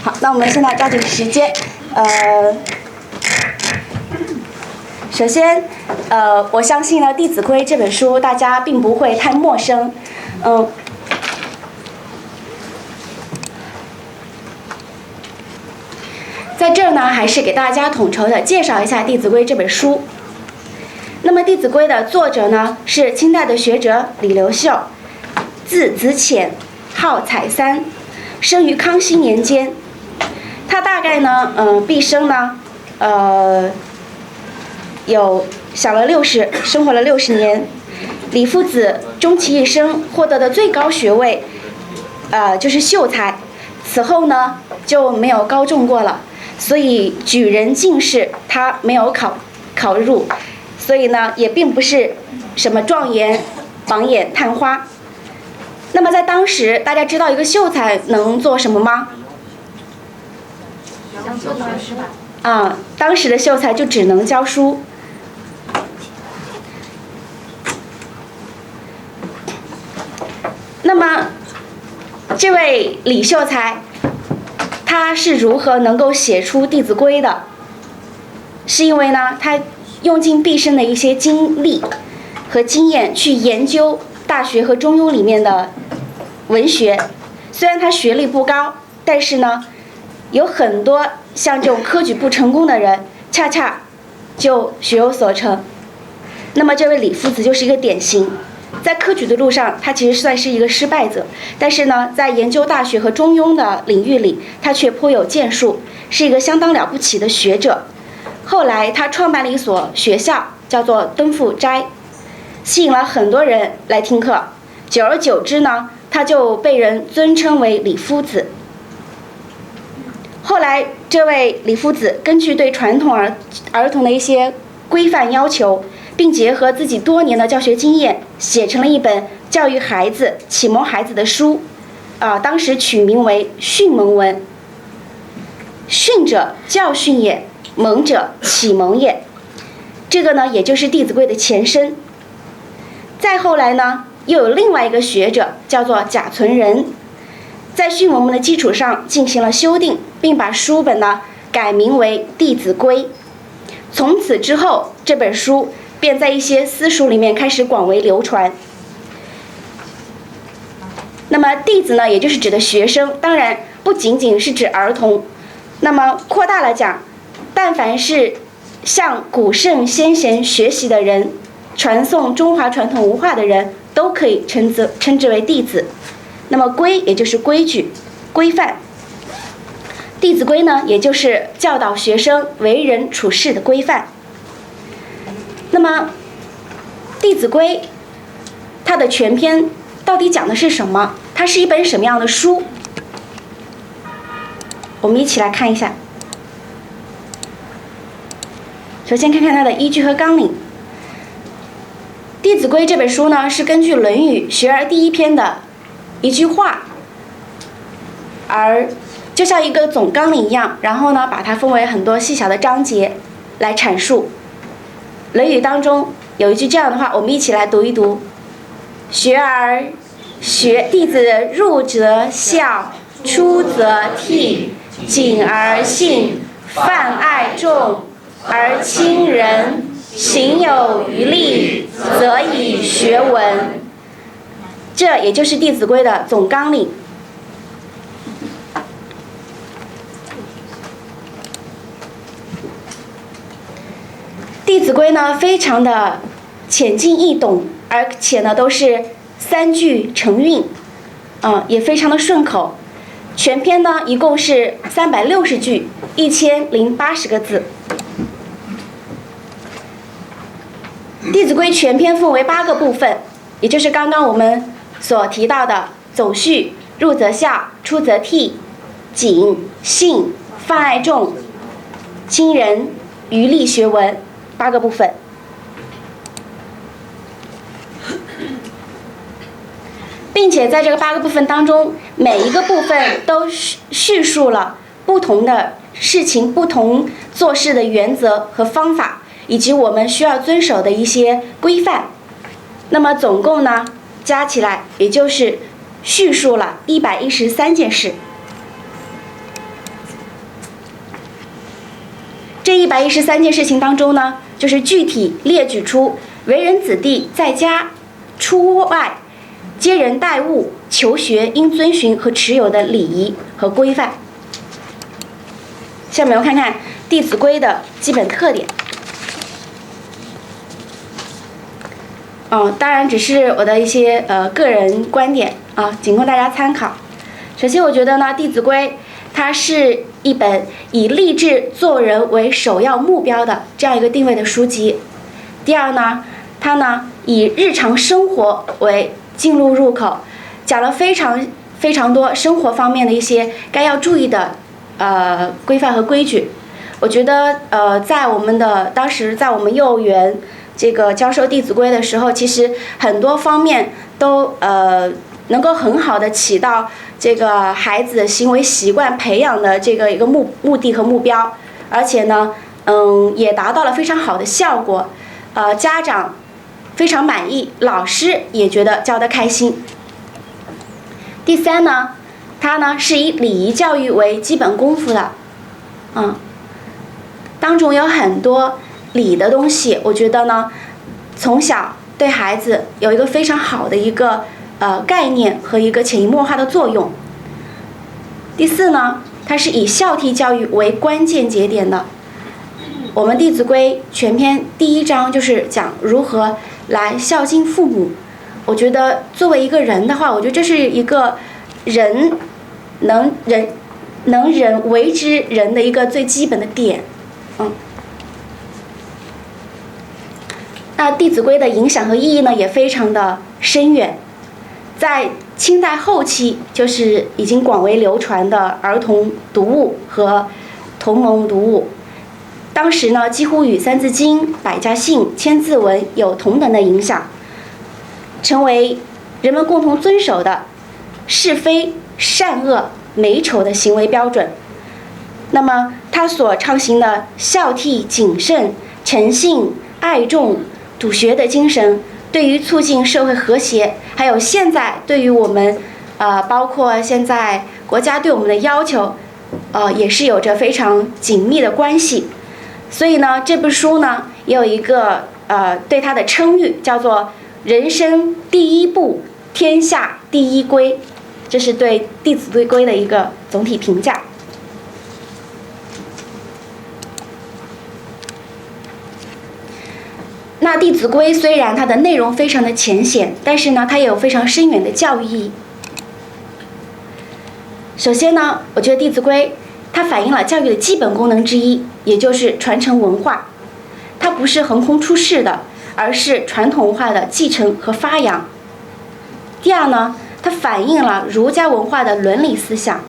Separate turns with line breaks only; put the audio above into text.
好，那我们现在抓紧时间，首先，我相信呢，《弟子规》这本书大家并不会太陌生，在这儿呢，还是给大家统筹的介绍一下《弟子规》这本书。那么，《弟子规》的作者呢是清代的学者李刘秀，字子潜，号采桑，生于康熙年间。他大概呢，毕生呢，生活了60年。李夫子终其一生获得的最高学位，就是秀才。此后呢，就没有高中过了，所以举人进士他没有考入，所以呢，也并不是什么状元、榜眼、探花。那么在当时，大家知道一个秀才能做什么吗？当时的秀才就只能教书。那么，这位李秀才，他是如何能够写出《弟子规》的？是因为呢，他用尽毕生的一些精力和经验去研究《大学》和《中庸》里面的文学。虽然他学历不高，但是呢，有很多像这种科举不成功的人，恰恰就学有所成。那么这位李夫子就是一个典型，在科举的路上，他其实算是一个失败者，但是呢，在研究《大学》和《中庸》的领域里，他却颇有建树，是一个相当了不起的学者。后来他创办了一所学校，叫做敦复斋，吸引了很多人来听课。久而久之呢，他就被人尊称为李夫子。后来，这位李夫子根据对传统儿童的一些规范要求，并结合自己多年的教学经验，写成了一本教育孩子、启蒙孩子的书，当时取名为《训蒙文》。训者，教训也；蒙者，启蒙也。这个呢，也就是《弟子规》的前身。再后来呢，又有另外一个学者叫做贾存仁，在训蒙文的基础上进行了修订，并把书本呢改名为《弟子规》。从此之后，这本书便在一些私塾里面开始广为流传。那么弟子呢，也就是指的学生，当然不仅仅是指儿童。那么扩大了讲，但凡是向古圣先贤学习的人，传颂中华传统文化的人，都可以称之为弟子。那么规也就是规矩、规范。弟子规呢，也就是教导学生为人处事的规范。那么，《弟子规》它的全篇到底讲的是什么？它是一本什么样的书？我们一起来看一下。首先看看它的依据和纲领。《弟子规》这本书呢，是根据《论语·学而第一篇》的一句话，而就像一个总纲领一样，然后呢，把它分为很多细小的章节来阐述。《论语》当中有一句这样的话，我们一起来读一读：弟子入则孝，出则悌，谨而信，泛爱众，而亲仁，行有余力，则以学文。这也就是《弟子规》的总纲领。《弟子规》呢，非常的浅近易懂，而且呢都是3句成韵，也非常的顺口。全篇呢一共是360句，1080个字。《弟子规》全篇分为8个部分，也就是刚刚我们所提到的总序、入则孝，出则悌，谨、信、泛爱众、亲仁、余力学文，8个部分。并且在这个8个部分当中，每一个部分都叙述了不同的事情、不同做事的原则和方法，以及我们需要遵守的一些规范。那么总共呢，加起来也就是叙述了113件事。这113件事情当中呢，就是具体列举出为人子弟在家出外接人待物、求学应遵循和持有的礼仪和规范。下面我们看看《弟子规》的基本特点。当然只是我的一些个人观点啊，仅供大家参考。首先，我觉得呢，《弟子规》它是一本以立志做人为首要目标的这样一个定位的书籍。第二呢，它呢以日常生活为进入口，讲了非常多生活方面的一些该要注意的规范和规矩。我觉得在我们当时在我们幼儿园这个教授《弟子规》的时候，其实很多方面都能够很好的起到这个孩子行为习惯培养的这个一个目的和目标，而且呢，也达到了非常好的效果，家长非常满意，老师也觉得教得开心。第三呢，它呢是以礼仪教育为基本功夫的，当中有很多礼的东西，我觉得呢，从小对孩子有一个非常好的一个概念和一个潜移默化的作用。第四呢，它是以孝悌教育为关键节点的。我们《弟子规》全篇第1章就是讲如何来孝敬父母。我觉得作为一个人的话，我觉得这是一个人能人为之人的一个最基本的点。那《弟子规》的影响和意义呢，也非常的深远。在清代后期，就是已经广为流传的儿童读物和同盟读物。当时呢，几乎与《三字经》《百家姓》《千字文》有同等的影响，成为人们共同遵守的是非善恶美丑的行为标准。那么他所倡行的孝悌谨慎诚信爱众笃学的精神，对于促进社会和谐，还有现在对于我们包括现在国家对我们的要求也是有着非常紧密的关系。所以呢，这部书呢也有一个对它的称誉，叫做人生第一部天下第一规，这是对《弟子规》的一个总体评价。那《弟子规》虽然它的内容非常的浅显，但是呢，它也有非常深远的教育意义。首先呢，我觉得《弟子规》它反映了教育的基本功能之一，也就是传承文化。它不是横空出世的，而是传统文化的继承和发扬。第二呢，它反映了儒家文化的伦理思想。